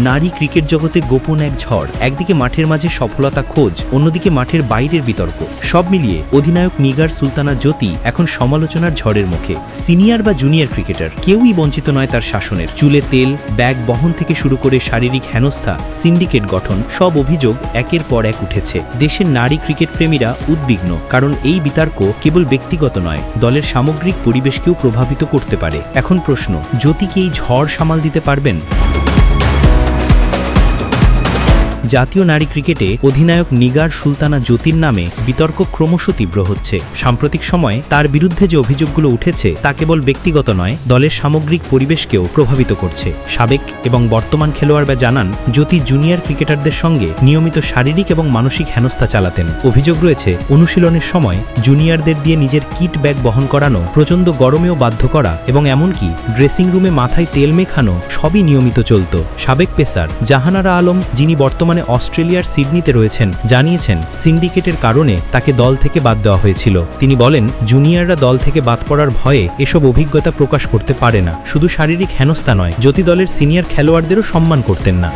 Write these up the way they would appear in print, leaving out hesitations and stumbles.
নারী ক্রিকেট জগতে গোপন এক ঝড়, একদিকে মাঠের মাঝে সফলতা খোঁজ, অন্যদিকে মাঠের বাইরের বিতর্ক। সব মিলিয়ে অধিনায়ক নিগার সুলতানা জ্যোতি এখন সমালোচনার ঝড়ের মুখে। সিনিয়র বা জুনিয়র ক্রিকেটার কেউই বঞ্চিত নয় তার শাসনের। চুলে তেল, ব্যাগ বহন থেকে শুরু করে শারীরিক হেনস্থা, সিন্ডিকেট গঠন, সব অভিযোগ একের পর এক উঠেছে। দেশের নারী ক্রিকেট প্রেমীরা উদ্বিগ্ন, কারণ এই বিতর্ক কেবল ব্যক্তিগত নয়, দলের সামগ্রিক পরিবেশকেও প্রভাবিত করতে পারে। এখন প্রশ্ন, জ্যোতি কি এই ঝড় সামাল দিতে পারবেন? জাতীয় নারী ক্রিকেটে অধিনায়ক নিগার সুলতানা জ্যোতির নামে বিতর্ক ক্রমশ তীব্র হচ্ছে। সাম্প্রতিক সময়ে তার বিরুদ্ধে যে অভিযোগগুলো উঠেছে তা কেবল ব্যক্তিগত নয়, দলের সামগ্রিক পরিবেশকেও প্রভাবিত করছে। সাবেক এবং বর্তমান খেলোয়াড়রা জানান, জ্যোতি জুনিয়র ক্রিকেটারদের সঙ্গে নিয়মিত শারীরিক এবং মানসিক হেনস্থা চালাতেন। অভিযোগ রয়েছে, অনুশীলনের সময় জুনিয়রদের দিয়ে নিজের কিট ব্যাগ বহন করানো, প্রচণ্ড গরমেও বাধ্য করা এবং এমনকি ড্রেসিং রুমে মাথায় তেল মেখানো সবই নিয়মিত চলত। সাবেক পেসার জাহানারা আলম, যিনি বর্তমানে অস্ট্রেলিয়ার সিডনিতে রয়েছেন, জানিয়েছেন সিন্ডিকেটের কারণে তাকে দল থেকে বাদ দেওয়া হয়েছিল। তিনি বলেন, জুনিয়ররা দল থেকে বাদ পড়ার ভয়ে এসব অভিজ্ঞতা প্রকাশ করতে পারে না। শুধু শারীরিক হেনস্থা নয়, জ্যোতি দলের সিনিয়র খেলোয়াড়দেরও সম্মান করতেন না।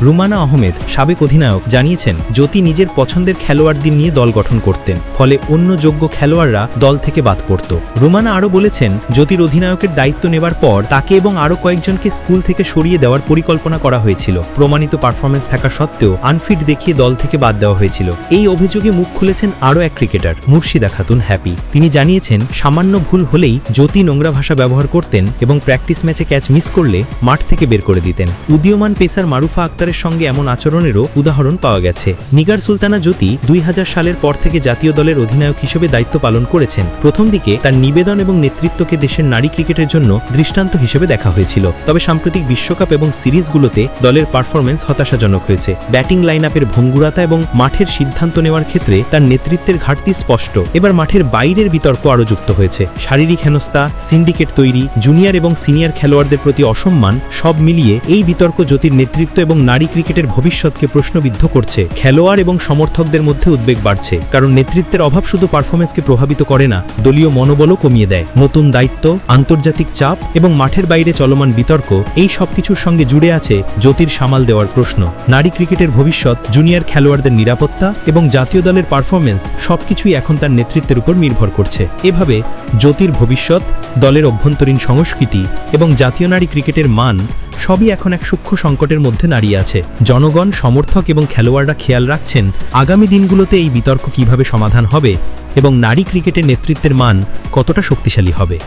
রুমানা আহমেদ, সাবেক অধিনায়ক, জানিয়েছেন জ্যোতি নিজের পছন্দের খেলোয়াড়দের নিয়ে দল গঠন করতেন, ফলে অন্য যোগ্য খেলোয়াড়রা দল থেকে বাদ পড়ত। রুমানা আরও বলেছেন, জ্যোতির অধিনায়কের দায়িত্ব নেবার পর তাকে এবং আরও কয়েকজনকে স্কুল থেকে সরিয়ে দেওয়ার পরিকল্পনা করা হয়েছিল। প্রমাণিত পারফরমেন্স থাকা সত্ত্বেও আনফিট দেখিয়ে দল থেকে বাদ দেওয়া হয়েছিল। এই অভিযোগে মুখ খুলেছেন আরও এক ক্রিকেটার, মুর্শিদা খাতুন হ্যাপি। তিনি জানিয়েছেন, সামান্য ভুল হলেই জ্যোতি নোংরা ভাষা ব্যবহার করতেন এবং প্র্যাকটিস ম্যাচে ক্যাচ মিস করলে মাঠ থেকে বের করে দিতেন। উদীয়মান পেসার মারুফা আক্তারের সঙ্গে এমন আচরণেরও উদাহরণ পাওয়া গেছে। নিগার সুলতানা জ্যোতি 2000 সালের পর থেকে জাতীয় দলের অধিনায়ক হিসেবে দায়িত্ব পালন করেছেন। প্রথম দিকে তার নিবেদন এবং নেতৃত্বকে দেশের নারী ক্রিকেটের জন্য দৃষ্টান্ত হিসেবে দেখা হয়েছিল। তবে সাম্প্রতিক বিশ্বকাপ এবং সিরিজগুলোতে দলের পারফরমেন্স হতাশাজনক হয়েছে। ব্যাটিং লাইন আপের ভঙ্গুরতা এবং মাঠের সিদ্ধান্ত নেওয়ার ক্ষেত্রে তার নেতৃত্বের ঘাটতি স্পষ্ট। এবার মাঠের বাইরের বিতর্ক আরও যুক্ত হয়েছে। শারীরিক হেনস্থা, সিন্ডিকেট তৈরি, জুনিয়র এবং সিনিয়র খেলোয়াড়দের প্রতি অসম্মান, সব মিলিয়ে এই বিতর্ক জ্যোতির নেতৃত্ব এবং নারী ক্রিকেটের ভবিষ্যৎকে প্রশ্নবিদ্ধ করছে। খেলোয়াড় এবং সমর্থকদের মধ্যে উদ্বেগ বাড়ছে, কারণ নেতৃত্বের অভাব শুধু পারফরমেন্সকে প্রভাবিত করে না, দলীয় মনোবলও কমিয়ে দেয়। নতুন দায়িত্ব, আন্তর্জাতিক চাপ এবং মাঠের বাইরে চলমান বিতর্ক, এই সবকিছুর সঙ্গে জুড়ে আছে জ্যোতির সামাল দেওয়ার প্রশ্ন। নারী ক্রিকেটের ভবিষ্যৎ, জুনিয়র খেলোয়াড়দের নিরাপত্তা এবং জাতীয় দলের পারফরমেন্স সবকিছুই এখন তার নেতৃত্বের উপর নির্ভর করছে। এভাবে জ্যোতির ভবিষ্যৎ, দলের অভ্যন্তরীণ সংস্কৃতি এবং জাতীয় নারী ক্রিকেটের মান সবই এখন এক সূক্ষ্ম সংকটের মধ্যে দাঁড়িয়ে আছে। জনগণ, সমর্থক এবং খেলোয়াড়রা খেয়াল রাখছেন আগামী দিনগুলোতে এই বিতর্ক কিভাবে সমাধান হবে এবং নারী ক্রিকেটের নেতৃত্বের মান কতটা শক্তিশালী হবে।